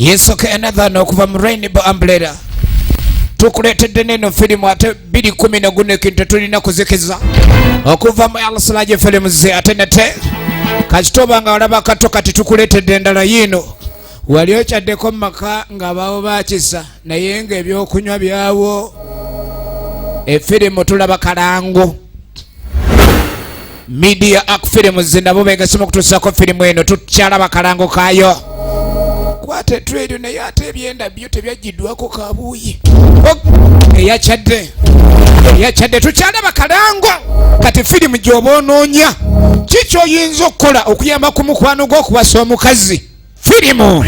Yesoke another no kuva mu Rainbow Umbrella. Tukuletedde neno filimu ate 2014 kintu tulina kuzikiriza okuva mu Alsalage Films ate nate kachitoba nga olaba kato kati tukuletedde endala yino wali okyaddeko maka nga bawo bakisa naye nga ebyokunywa byawo efilimu tulaba Kalango Media Arc Films nabo begasima kutusako filimu eno tukyalaba Kalango kayo kwate trade naye ate ebyenda byo tebyajiddwako kabuuyi eyachadde tukyalaba Kalango kati filimu gy'oboonoonya kiki oyinza okukola okuyamba ku mukwano gw'okuwasa omukazi filimu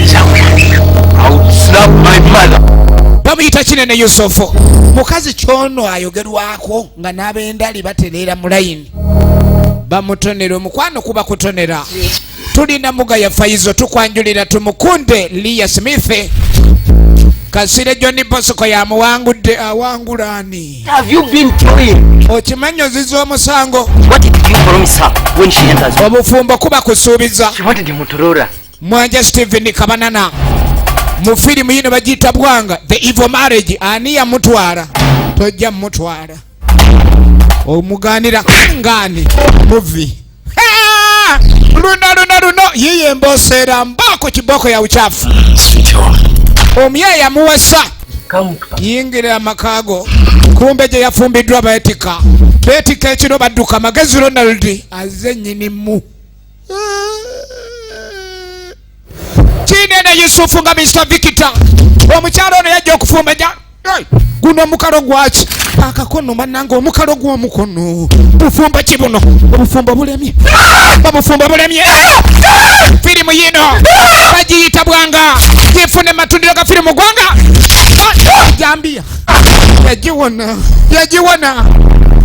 bamuyita Kinene Yusufu mukazi kyono ayogerwako nga n'abendali batereera mu layini bamutonera omukwano kuba kutonera tulina Mugaya Faizo tukwanjulira tumukunde Leah Smith Kasire Johnny Bosco ya muwangudde awangulani. Have you been praying? Okimanyo zizo omusango. What did you promise her when she enters? Obufumbo kuba kusuubiza. She wanted him to roll. Mwanja Stephen Kabanana mu filimu yino bagita Bwanga The Evil Marriage ani ya mutwara tojja mutwara omuganira ngani movie luno yiye mbosera mbako kiboko ya uchafu omye ya muwasa yingira amakago kumbe je yafumbiddwa Betika ekiro badduka magezi Ronald aze nyinimu Kinene Yusufu nga Mr. Victor omukyalo ono yajja okufumba guno omukalo gwaki akakono mananga omukalo gw'omukono bufumba kibuno obufumba bulemye filimu yino bagiyita Bwanga gifune matundiro ga filimu Gwanga Gambia yagiwona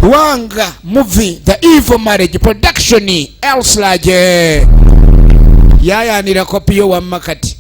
Bwanga movie The Evil Marriage production Alsalage yayanira kopi yo wa makati